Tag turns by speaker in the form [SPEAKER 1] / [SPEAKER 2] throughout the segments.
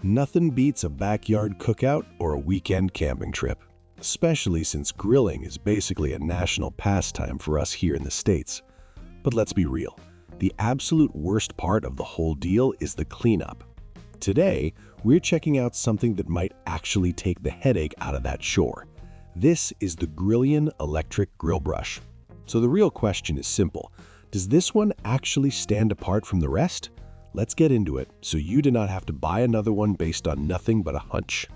[SPEAKER 1] Nothing beats a backyard cookout or a weekend camping trip, especially since grilling is basically a national pastime for us here in the States. But let's be real, the absolute worst part of the whole deal is the cleanup. Today, we're checking out something that might actually take the headache out of that chore. This is the Grillion Electric Grill Brush. So the real question is simple. Does this one actually stand apart from the rest? Let's get into it so you do not have to buy another one based on nothing but a hunch.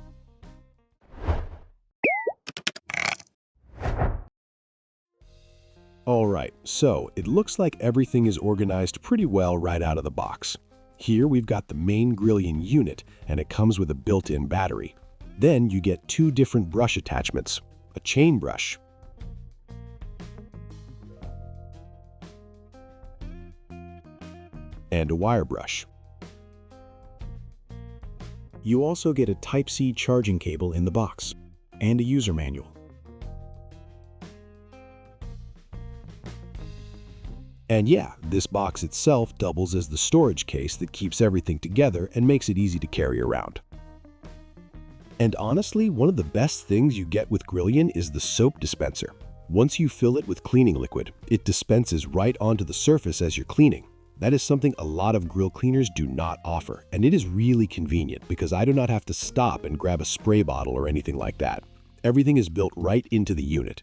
[SPEAKER 1] Alright, so it looks like everything is organized pretty well right out of the box. Here we've got the main Grillion unit, and it comes with a built-in battery. Then you get two different brush attachments, a chain brush and a wire brush. You also get a Type-C charging cable in the box and a user manual. And yeah, this box itself doubles as the storage case that keeps everything together and makes it easy to carry around. And honestly, one of the best things you get with Grillion is the soap dispenser. Once you fill it with cleaning liquid, it dispenses right onto the surface as you're cleaning. That is something a lot of grill cleaners do not offer, and it is really convenient because I do not have to stop and grab a spray bottle or anything like that. Everything is built right into the unit.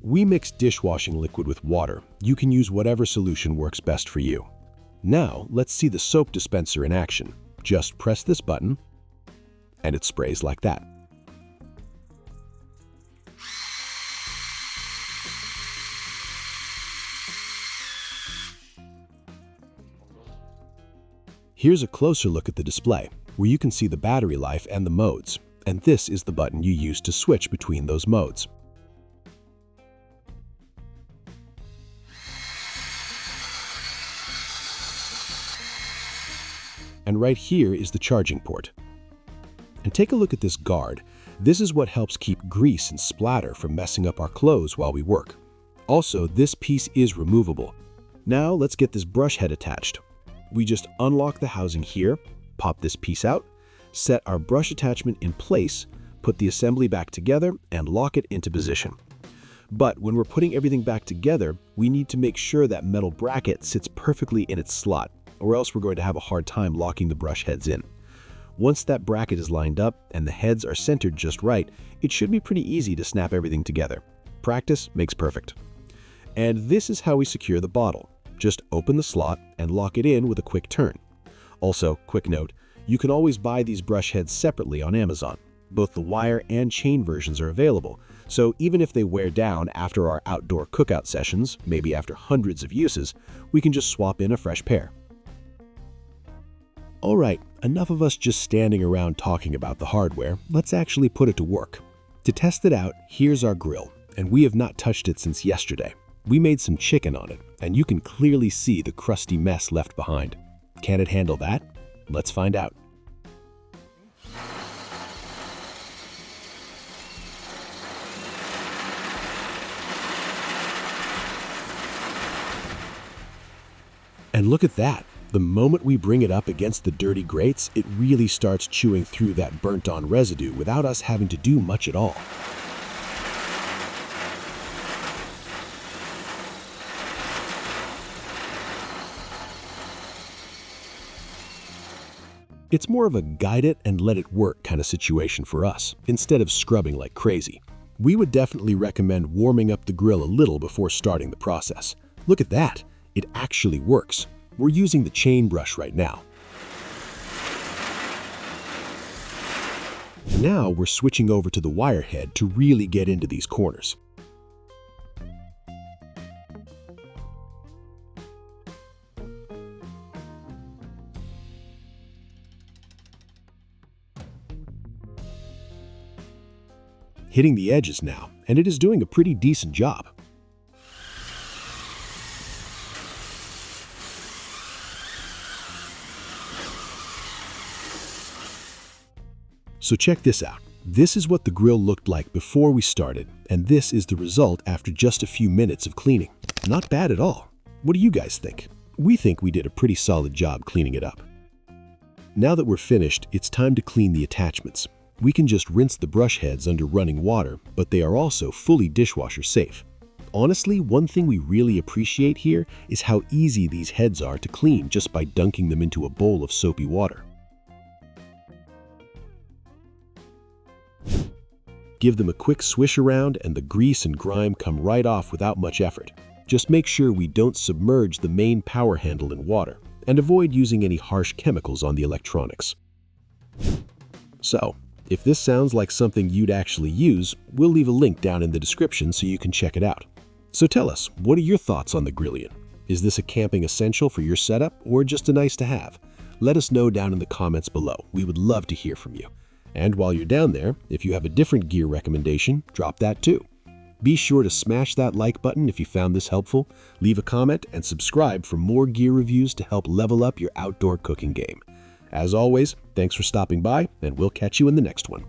[SPEAKER 1] We mix dishwashing liquid with water. You can use whatever solution works best for you. Now, let's see the soap dispenser in action. Just press this button, and it sprays like that. Here's a closer look at the display, where you can see the battery life and the modes, and this is the button you use to switch between those modes. And right here is the charging port. And take a look at this guard. This is what helps keep grease and splatter from messing up our clothes while we work. Also, this piece is removable. Now let's get this brush head attached. We just unlock the housing here, pop this piece out, set our brush attachment in place, put the assembly back together, and lock it into position. But when we're putting everything back together, we need to make sure that metal bracket sits perfectly in its slot, or else we're going to have a hard time locking the brush heads in. Once that bracket is lined up and the heads are centered just right, it should be pretty easy to snap everything together. Practice makes perfect. And this is how we secure the bottle. Just open the slot and lock it in with a quick turn. Also, quick note, you can always buy these brush heads separately on Amazon. Both the wire and chain versions are available, so even if they wear down after our outdoor cookout sessions, maybe after hundreds of uses, we can just swap in a fresh pair. Alright, enough of us just standing around talking about the hardware. Let's actually put it to work. To test it out, here's our grill, and we have not touched it since yesterday. We made some chicken on it, and you can clearly see the crusty mess left behind. Can it handle that? Let's find out. And look at that. The moment we bring it up against the dirty grates, it really starts chewing through that burnt-on residue without us having to do much at all. It's more of a guide it and let it work kind of situation for us, instead of scrubbing like crazy. We would definitely recommend warming up the grill a little before starting the process. Look at that, it actually works. We're using the chain brush right now. Now we're switching over to the wire head to really get into these corners. Hitting the edges now, and it is doing a pretty decent job. So check this out. This is what the grill looked like before we started, and this is the result after just a few minutes of cleaning. Not bad at all. What do you guys think? We think we did a pretty solid job cleaning it up. Now that we're finished, it's time to clean the attachments. We can just rinse the brush heads under running water, but they are also fully dishwasher safe. Honestly, one thing we really appreciate here is how easy these heads are to clean just by dunking them into a bowl of soapy water. Give them a quick swish around and the grease and grime come right off without much effort. Just make sure we don't submerge the main power handle in water and avoid using any harsh chemicals on the electronics. So, if this sounds like something you'd actually use, we'll leave a link down in the description so you can check it out. So tell us, what are your thoughts on the Grillion? Is this a camping essential for your setup or just a nice to have? Let us know down in the comments below. We would love to hear from you. And while you're down there, if you have a different gear recommendation, drop that too. Be sure to smash that like button if you found this helpful, leave a comment, and subscribe for more gear reviews to help level up your outdoor cooking game. As always, thanks for stopping by, and we'll catch you in the next one.